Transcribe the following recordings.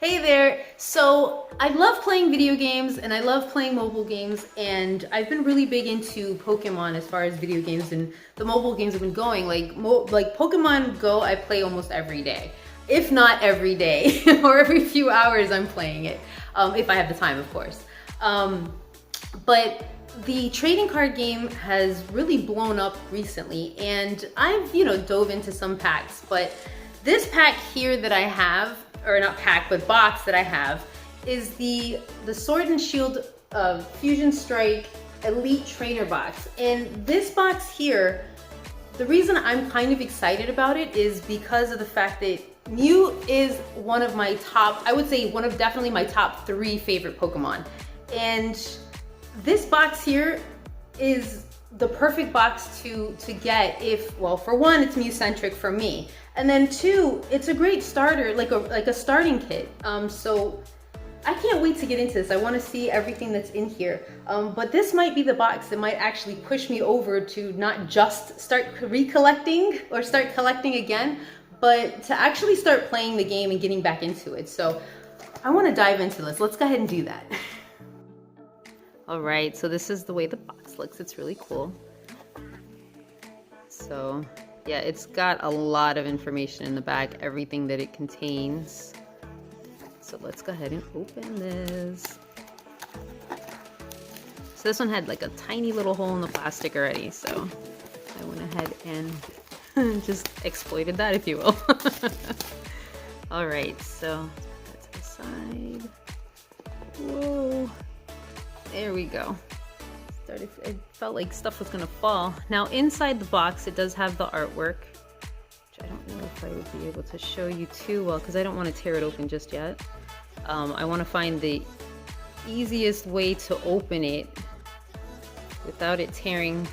Hey there! So, I love playing video games and I love playing mobile games, and I've been really big into Pokemon as far as video games and the mobile games have been going. Like Pokemon Go, I play almost every day. If not every day, or every few hours I'm playing it. If I have the time, of course. But the trading card game has really blown up recently, and I've, dove into some packs, but this pack here that I have, or not pack, but box that I have, is the Sword and Shield Fusion Strike Elite Trainer box. And this box here, the reason I'm kind of excited about it is because of the fact that Mew is one of my top, I would say definitely my top 3 favorite Pokemon. And this box here is the perfect box to get if, well, for one, it's Mew-centric for me. And then 2, it's a great starter, like a starting kit. So I can't wait to get into this. I want to see everything that's in here. But this might be the box that might actually push me over to not just start recollecting or start collecting again, but to actually start playing the game and getting back into it. So I want to dive into this. Let's go ahead and do that. All right, so this is the way the box looks. It's really cool. So yeah, it's got a lot of information in the back, everything that it contains. So let's go ahead and open this. So this one had like a tiny little hole in the plastic already, so I went ahead and just exploited that, if you will. All right, so let's put that to the side. Whoa. There we go. It felt like stuff was gonna fall. Now inside the box, it does have the artwork, which I don't know if I would be able to show you too well because I don't want to tear it open just yet. I want to find the easiest way to open it without it tearing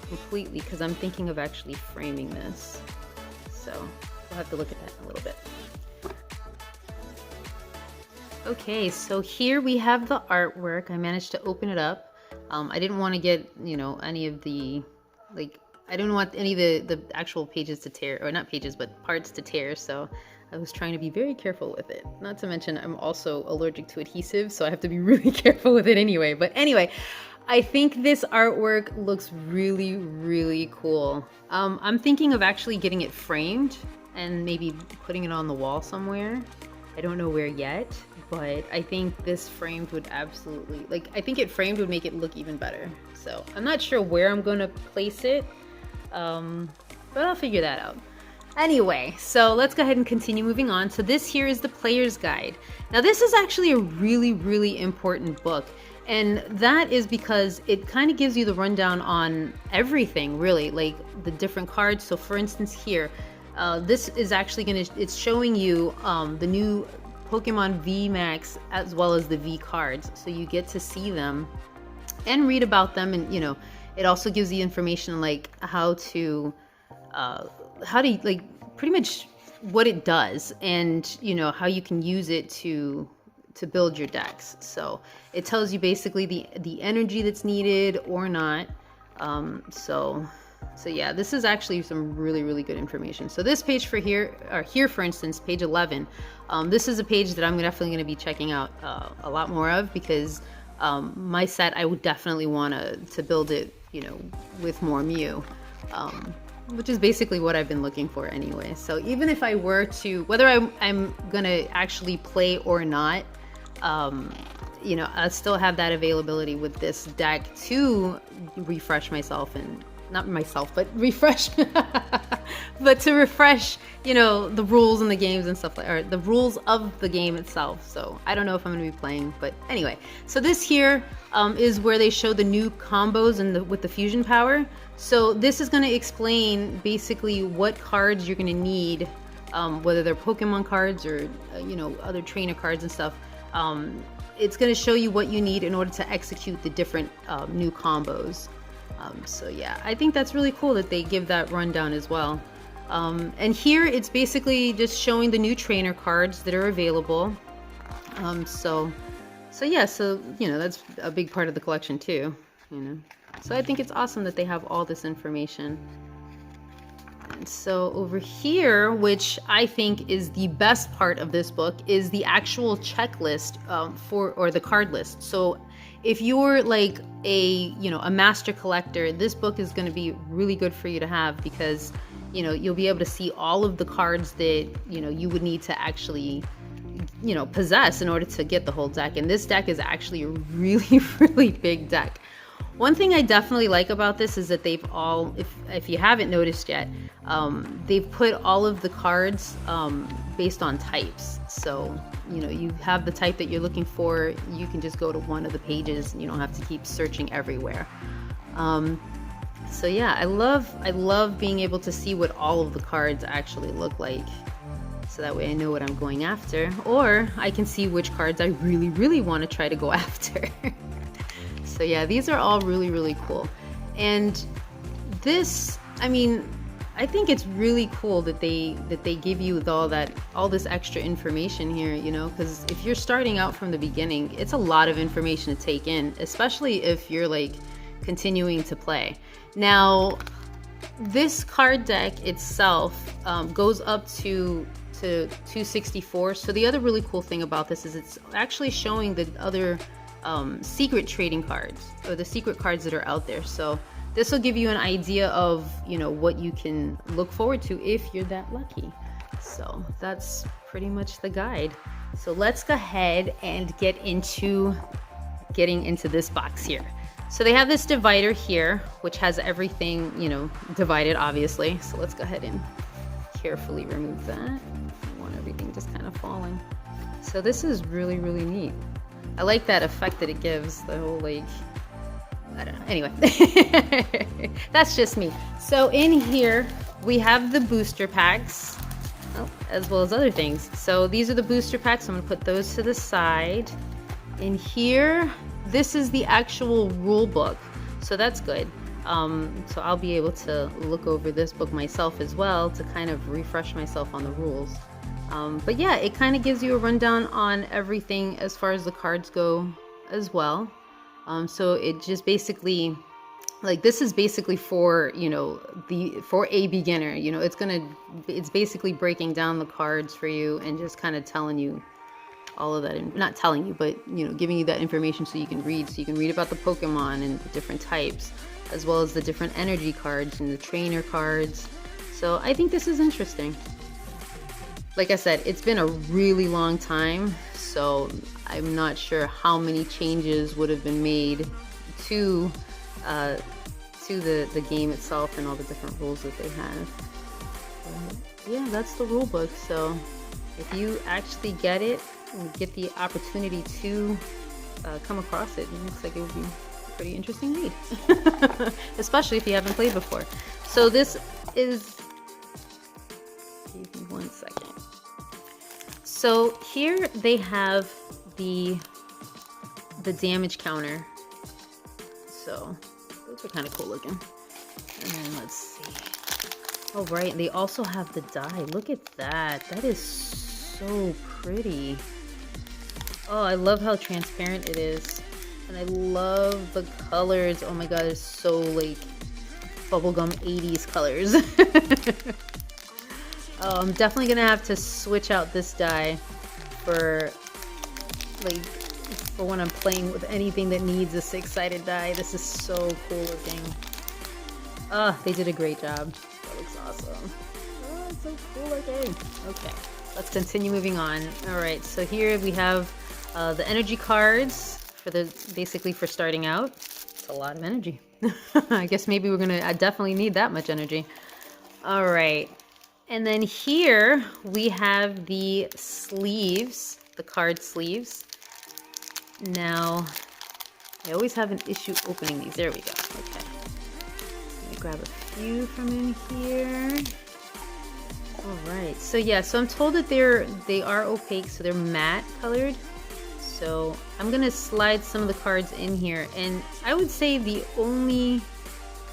completely because I'm thinking of actually framing this. So we'll have to look at that in a little bit. Okay, so here we have the artwork. I managed to open it up. I didn't want to get, any of the, I didn't want any of the actual pages to tear, or not pages, but parts to tear, so I was trying to be very careful with it. Not to mention, I'm also allergic to adhesive, so I have to be really careful with it anyway. But anyway, I think this artwork looks really, really cool. I'm thinking of actually getting it framed and maybe putting it on the wall somewhere. I don't know where yet, but I think this framed would absolutely, I think it framed would make it look even better. So I'm not sure where I'm gonna place it, but I'll figure that out. Anyway, so let's go ahead and continue moving on. So this here is the player's guide. Now this is actually a really, really important book. And that is because it kind of gives you the rundown on everything, really, like the different cards. So for instance here, this is actually it's showing you the new Pokemon V Max as well as the V cards. So you get to see them and read about them, and it also gives you information like how to pretty much what it does, and how you can use it to build your decks. So it tells you basically the energy that's needed or not. So yeah, this is actually some really, really good information. So this page here for instance, page 11, this is a page that I'm definitely going to be checking out a lot more of because my set, I would definitely want to build it, with more Mew, which is basically what I've been looking for anyway. So even if I were to, whether I'm going to actually play or not, I still have that availability with this deck to refresh myself and not myself, but refresh, but to refresh, the rules in the games and stuff or the rules of the game itself. So I don't know if I'm going to be playing, but anyway. So this here is where they show the new combos and with the fusion power. So this is going to explain basically what cards you're going to need, whether they're Pokemon cards or, other trainer cards and stuff. It's going to show you what you need in order to execute the different new combos. So yeah, I think that's really cool that they give that rundown as well. And here it's basically just showing the new trainer cards that are available. So yeah, so that's a big part of the collection too. So I think it's awesome that they have all this information. on. So over here, which I think is the best part of this book, is the actual checklist or the card list. So if you're like a master collector, this book is going to be really good for you to have, because you'll be able to see all of the cards that you would need to actually possess in order to get the whole deck. And this deck is actually a really, really big deck. One thing I definitely like about this is that they've all, if you haven't noticed yet, they've put all of the cards based on types. So, you have the type that you're looking for, you can just go to one of the pages and you don't have to keep searching everywhere. So yeah, I love being able to see what all of the cards actually look like. So that way I know what I'm going after, or I can see which cards I really, really want to try to go after. So yeah, these are all really, really cool. And this, I think it's really cool that they give you all this extra information here, because if you're starting out from the beginning, it's a lot of information to take in, especially if you're like continuing to play. Now, this card deck itself goes up to 264. So the other really cool thing about this is it's actually showing the other secret trading cards, or the secret cards that are out there. So this will give you an idea of what you can look forward to if you're that lucky. So that's pretty much the guide. So let's go ahead and get into getting into this box here. So they have this divider here, which has everything divided, obviously. So let's go ahead and carefully remove that. I want everything just kind of falling. So this is really, really neat. I like that effect that it gives, the whole I don't know. Anyway, that's just me. So in here, we have the booster packs, as well as other things. So these are the booster packs. I'm gonna put those to the side. In here, this is the actual rule book. So that's good. So I'll be able to look over this book myself as well to kind of refresh myself on the rules. But yeah, it kind of gives you a rundown on everything as far as the cards go as well. So it just basically, this is basically for, for a beginner, it's basically breaking down the cards for you and just kind of telling you all of that, and not telling you, but, giving you that information so you can read. So you can read about the Pokemon and the different types, as well as the different energy cards and the trainer cards. So I think this is interesting. Like I said, it's been a really long time, so I'm not sure how many changes would have been made to the game itself and all the different rules that they have. But yeah, that's the rule book. So if you actually get it and get the opportunity to come across it, it looks like it would be a pretty interesting read, especially if you haven't played before. So this is, give me 1 second. So here they have the damage counter. So those are kind of cool looking. And then let's see. Oh right, they also have the die. Look at that. That is so pretty. Oh, I love how transparent it is. And I love the colors. Oh my god, it's so like bubblegum 80s colors. Oh, I'm definitely gonna have to switch out this die for when I'm playing with anything that needs a 6-sided die. This is so cool looking. Oh, they did a great job. That looks awesome. Oh, it's so cool looking. Okay, let's continue moving on. All right, so here we have the energy cards for basically for starting out. It's a lot of energy. I guess maybe we're gonna definitely need that much energy. All right. And then here we have the sleeves, the card sleeves. Now, I always have an issue opening these. There we go. Okay. Let me grab a few from in here. All right. So yeah, so I'm told that they are opaque, so they're matte colored. So I'm gonna slide some of the cards in here, and I would say the only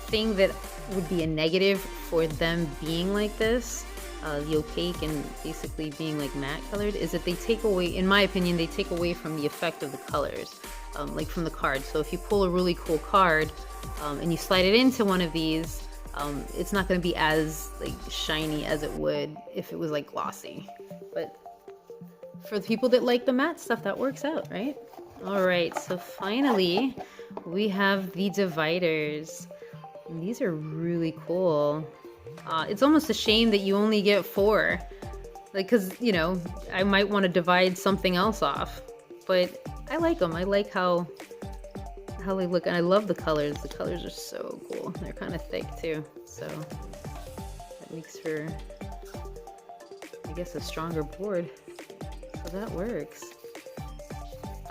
thing that would be a negative for them being like this, the opaque and basically being like matte colored, is that they take away, in my opinion, they take away from the effect of the colors, like from the card. So if you pull a really cool card and you slide it into one of these, it's not going to be as like shiny as it would if it was like glossy. But for the people that like the matte stuff, that works out, right? All right, so finally we have the dividers. And these are really cool. It's almost a shame that you only get 4. Like, cause you know, I might want to divide something else off, but I like them. I like how they look, and I love the colors. The colors are so cool. They're kind of thick too, so that makes for, I guess, a stronger board. So that works.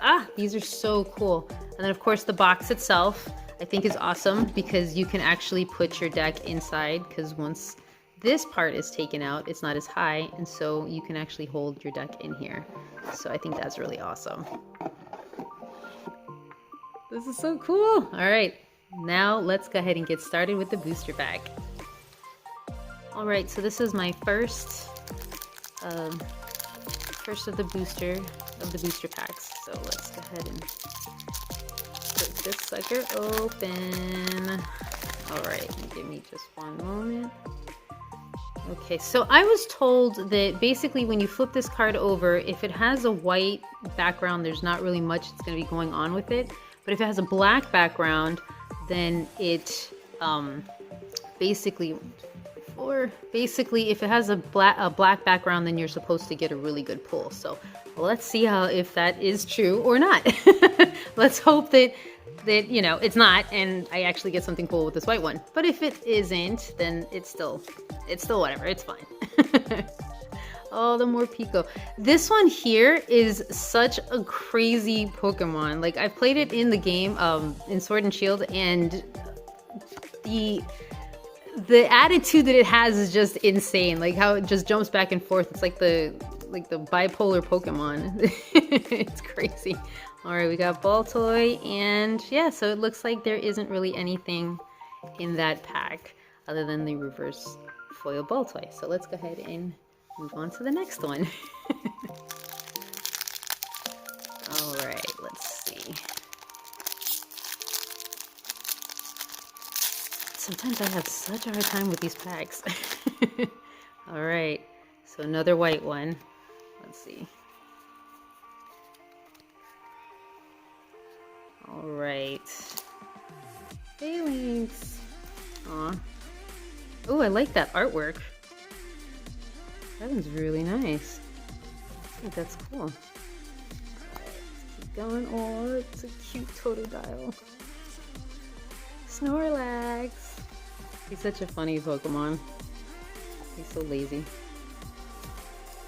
Ah, these are so cool. And then of course the box itself, I think is awesome because you can actually put your deck inside, because once this part is taken out, it's not as high, and so you can actually hold your deck in here. So I think that's really awesome. This is so cool. All right, now let's go ahead and get started with the booster pack. All right, so this is my first of the booster packs. So let's go ahead and put this sucker open. All right, give me just one moment. Okay, so I was told that basically when you flip this card over, if it has a white background, there's not really much that's going to be going on with it. But if it has a black background, then it basically if it has a black background, then you're supposed to get a really good pull. So let's see if that is true or not. Let's hope that you know it's not, and I actually get something cool with this white one. But if it isn't, then it's still whatever. It's fine. Oh, the more Pico. This one here is such a crazy Pokemon. Like, I've played it in the game, in Sword and Shield, and the attitude that it has is just insane. Like how it just jumps back and forth. It's like the bipolar Pokemon. It's crazy. All right, we got Baltoy, and yeah, so it looks like there isn't really anything in that pack other than the reverse foil Baltoy. So let's go ahead and move on to the next one. All right, let's see. Sometimes I have such a hard time with these packs. All right, so another white one. Let's see. All right. Phalanx. Aw. Oh, I like that artwork. That one's really nice. I think that's cool. All right, let's keep going. Oh, it's a cute Totodile. Snorlax. He's such a funny Pokemon. He's so lazy.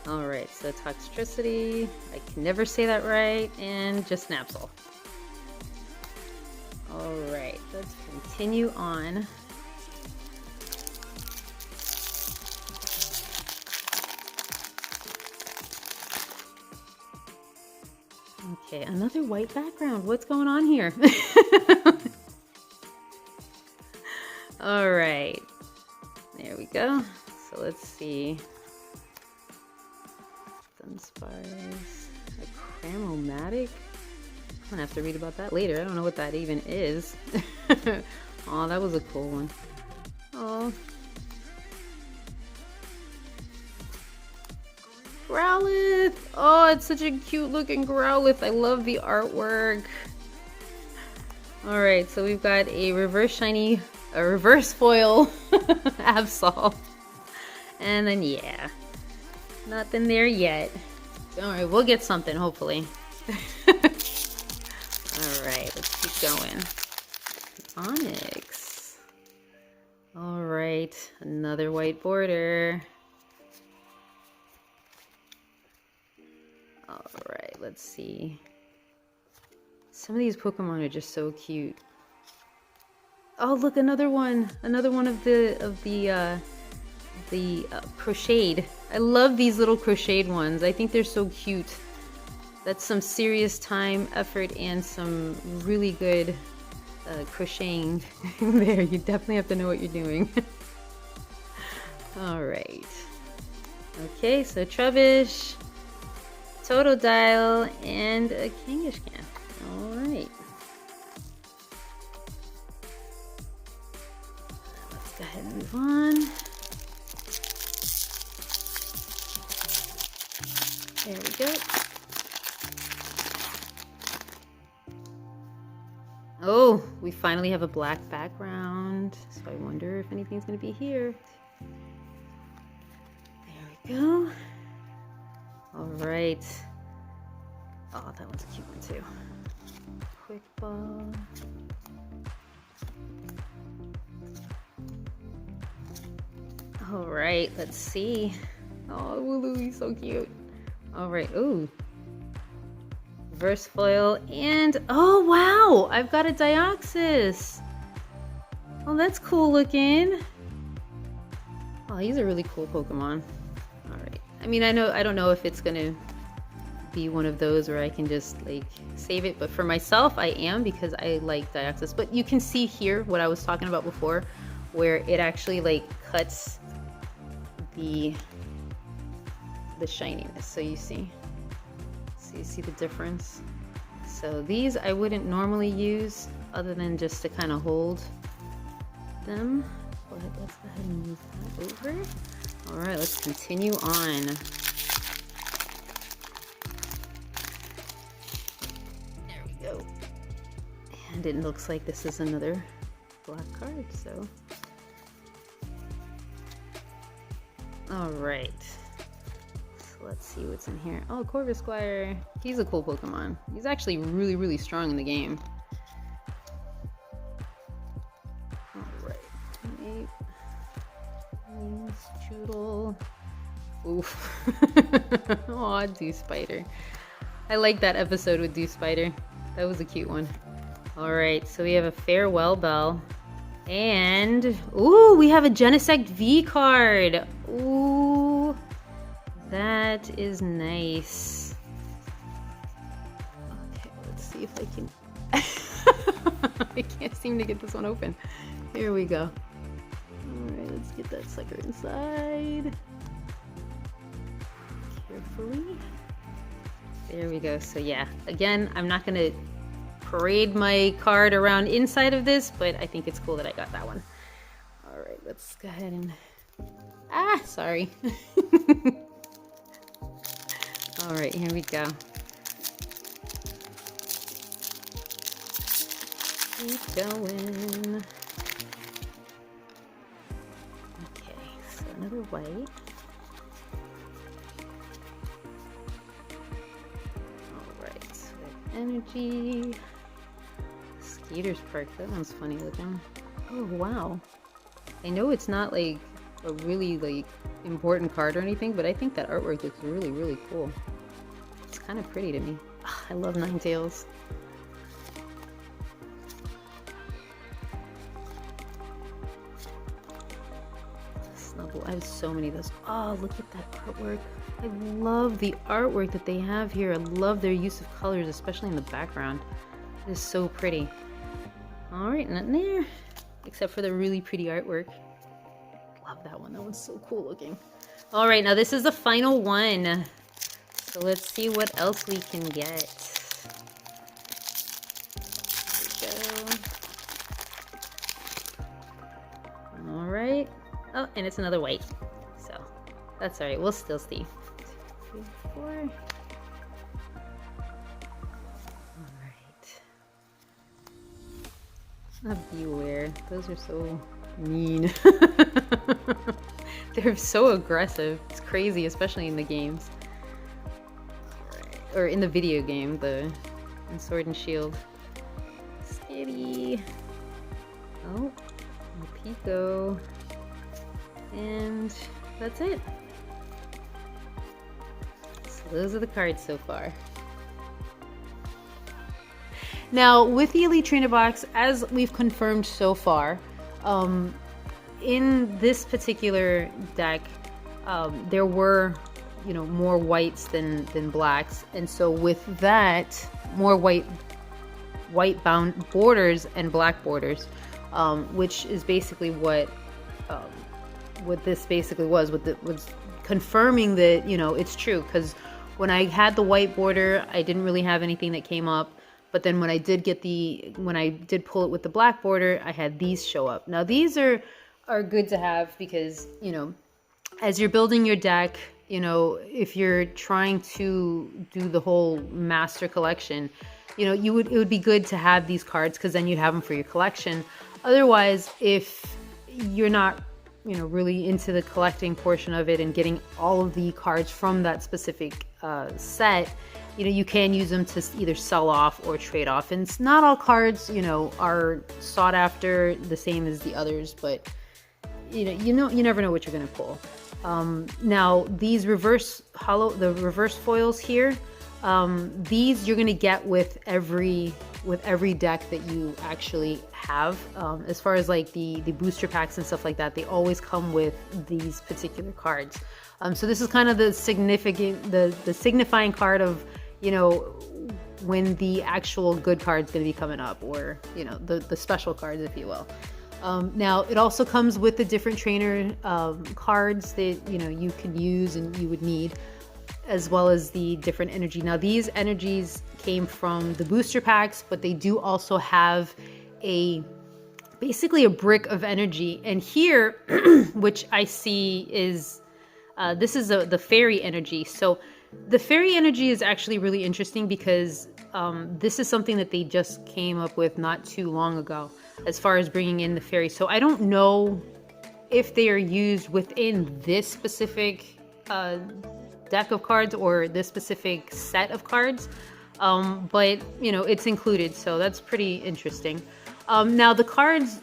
Alright, so Toxtricity. I can never say that right. And just Snapsol. Alright, let's continue on. Okay, another white background. What's going on here? All right, there we go. So let's see. Dunsparce, a Cramomatic. I'm gonna have to read about that later. I don't know what that even is. Oh, that was a cool one. Oh. Growlithe! Oh, it's such a cute looking Growlithe. I love the artwork. Alright, so we've got a reverse foil Absol. And then, yeah, nothing there yet. Alright, we'll get something, hopefully. Alright, let's keep going. Onyx. Alright, another white border. Alright, let's see. Some of these Pokemon are just so cute. Oh, look, another one of the crocheted. I love these little crocheted ones. I think they're so cute. That's some serious time, effort, and some really good crocheting there. You definitely have to know what you're doing. All right. Okay, so Trubbish, Totodile, and a Kangaskhan. All right. Let's go ahead and move on. There we go. Oh, we finally have a black background. So I wonder if anything's gonna be here. There we go. All right. Oh, that one's a cute one too. Quick ball. All right, let's see. Oh, Wooloo, he's so cute. All right, ooh. Reverse foil, and oh wow, I've got a Deoxys. Oh, that's cool looking. Oh, he's a really cool Pokemon. All right. I mean, I don't know if it's gonna be one of those where I can just like save it, but for myself, I am, because I like Deoxys. But you can see here what I was talking about before, where it actually like cuts the shininess. So you see the difference. So these I wouldn't normally use other than just to kind of hold them. But let's go ahead and move that over. All right, let's continue on. There we go. And it looks like this is another black card, so. All right. Let's see what's in here. Oh, Corvisquire. He's a cool Pokemon. He's actually really, really strong in the game. Alright. Choodle. Oof. Aw, Dew Spider. I like that episode with Dew Spider. That was a cute one. Alright, so we have a Farewell Bell. And, ooh, we have a Genesect V card. Ooh. That is nice. Okay, let's see if I can... I can't seem to get this one open. Here we go. Alright, let's get that sucker inside. Carefully. There we go. So yeah, again, I'm not going to parade my card around inside of this, but I think it's cool that I got that one. Alright, let's go ahead and... Ah, sorry. All right, here we go. Keep going. Okay, so another white. All right, so energy. Skeeter's Park, that one's funny looking. Oh, wow. I know it's not like a really like important card or anything, but I think that artwork looks really, really cool. It's kind of pretty to me. Oh, I love Ninetales. Snubble. I have so many of those. Oh, look at that artwork. I love the artwork that they have here. I love their use of colors, especially in the background. It is so pretty. All right, nothing there, except for the really pretty artwork. Love that one. That one's so cool looking. All right, now this is the final one. So let's see what else we can get. There we go. All right. Oh, and it's another white. So that's all right. We'll still see. 2, 3, 4. All right. Beware. Those are so mean. They're so aggressive. It's crazy, especially in the games. Or in the video game, in Sword and Shield. Skitty. Oh, Pico. And that's it. So those are the cards so far. Now, with the Elite Trainer box, as we've confirmed so far, in this particular deck, there were, you know, more whites than blacks, and so with that, more white bound borders and black borders, which is basically what this basically was confirming that, you know, it's true, because when I had the white border, I didn't really have anything that came up. But then when I did pull it with the black border, I had these show up. Now these are are good to have because, you know, as you're building your deck, you know, if you're trying to do the whole master collection, you know, it would be good to have these cards because then you'd have them for your collection. Otherwise, if you're not, you know, really into the collecting portion of it and getting all of the cards from that specific set, you know, you can use them to either sell off or trade off. And it's not all cards, you know, are sought after the same as the others, but you never know what you're gonna pull. Now these the reverse foils here, these you're gonna get with every deck that you actually have. As far as like the booster packs and stuff like that, they always come with these particular cards. So this is kind of the signifying card of, you know, when the actual good card's gonna be coming up, or, you know, the special cards, if you will. Now it also comes with the different trainer cards that, you know, you can use and you would need, as well as the different energy. Now these energies came from the booster packs, but they do also have basically a brick of energy. And here, which I see is, this is the fairy energy. So the fairy energy is actually really interesting because this is something that they just came up with not too long ago, as far as bringing in the fairy. So I don't know if they are used within this specific deck of cards or this specific set of cards, but you know, it's included, so that's pretty interesting. Now the cards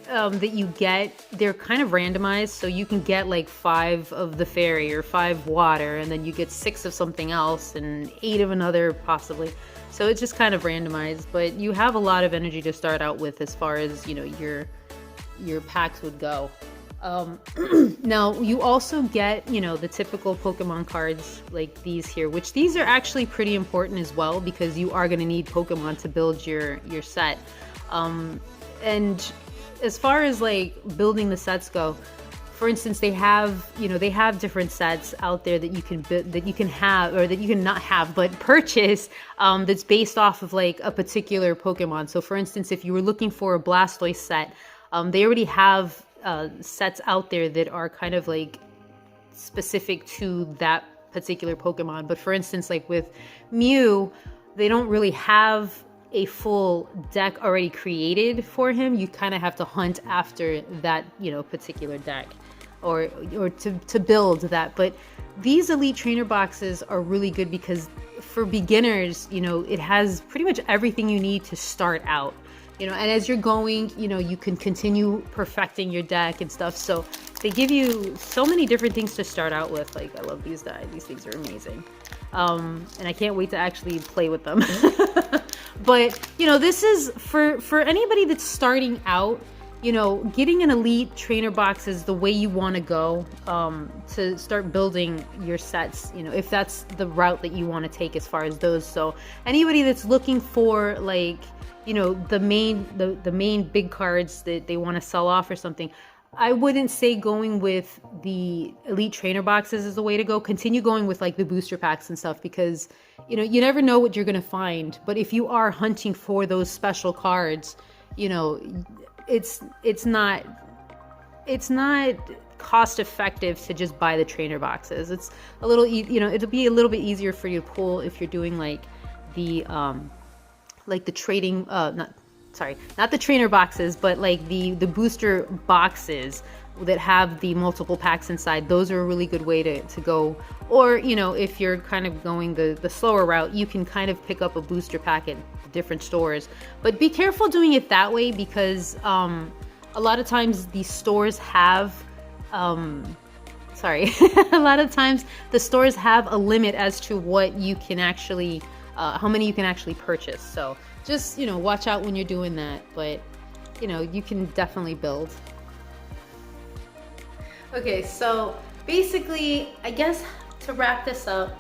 that you get, they're kind of randomized, so you can get like 5 of the fairy or 5 water, and then you get 6 of something else and 8 of another possibly. So it's just kind of randomized, but you have a lot of energy to start out with as far as, you know, your packs would go. Now you also get, you know, the typical Pokemon cards like these here, which these are actually pretty important as well because you are going to need Pokemon to build your set. And as far as like building the sets go, for instance, they have different sets out there that you can have, or that you can not have but purchase, that's based off of like a particular Pokemon. So for instance, if you were looking for a Blastoise set, they already have sets out there that are kind of like specific to that particular Pokemon. But for instance, like with Mew, they don't really have a full deck already created for him. You kind of have to hunt after that, you know, particular deck, or to build that. But these elite trainer boxes are really good because for beginners, you know, it has pretty much everything you need to start out, you know, and as you're going, you know, you can continue perfecting your deck and stuff. So they give you so many different things to start out with. Like, I love these guys. These things are amazing. And I can't wait to actually play with them. But, you know, this is for anybody that's starting out, you know, getting an elite trainer box is the way you want to go, to start building your sets, you know, if that's the route that you want to take as far as those. So anybody that's looking for, like, you know, the main big cards that they want to sell off or something, I wouldn't say going with the elite trainer boxes is the way to go. Continue going with like the booster packs and stuff, because, you know, you never know what you're going to find. But if you are hunting for those special cards, you know, it's not cost effective to just buy the trainer boxes. It's a little, you know, it'll be a little bit easier for you to pull if you're doing like the trading, not the trainer boxes, but like the booster boxes that have the multiple packs inside. Those are a really good way to go. Or, you know, if you're kind of going the slower route, you can kind of pick up a booster pack at different stores. But be careful doing it that way, because a lot of times these stores have a lot of times the stores have a limit as to what you can actually, how many you can actually purchase. So just, you know, watch out when you're doing that. But, you know, you can definitely build. Okay, so basically, I guess to wrap this up,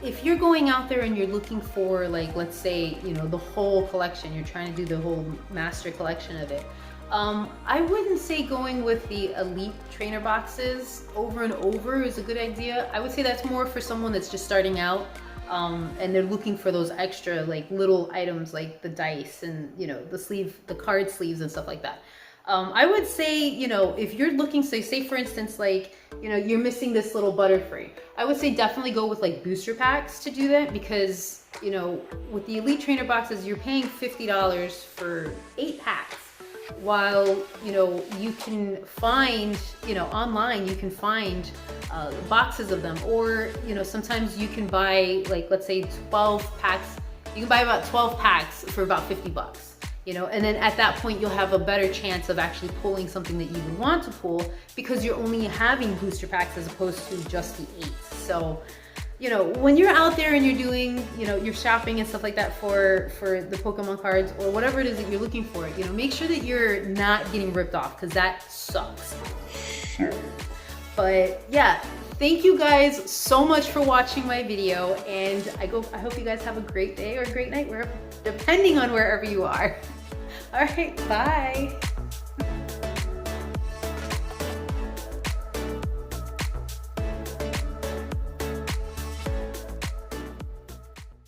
if you're going out there and you're looking for, like, let's say, you know, the whole collection, you're trying to do the whole master collection of it, I wouldn't say going with the elite trainer boxes over and over is a good idea. I would say that's more for someone that's just starting out, and they're looking for those extra, like, little items like the dice and, you know, the card sleeves and stuff like that. I would say, you know, if you're looking, say for instance, like, you know, you're missing this little Butterfree, I would say definitely go with like booster packs to do that, because, you know, with the Elite Trainer boxes, you're paying $50 for 8 packs. While, you know, you can find, you know, online, you can find boxes of them, or, you know, sometimes you can buy, like, let's say 12 packs, you can buy about 12 packs for about 50 bucks, you know, and then at that point you'll have a better chance of actually pulling something that you would want to pull, because you're only having booster packs as opposed to just the 8. So, you know, when you're out there and you're doing, you know, you're shopping and stuff like that for the Pokemon cards or whatever it is that you're looking for, you know, make sure that you're not getting ripped off, because that sucks. But yeah, thank you guys so much for watching my video, and I hope you guys have a great day or a great night, depending on wherever you are. All right, bye.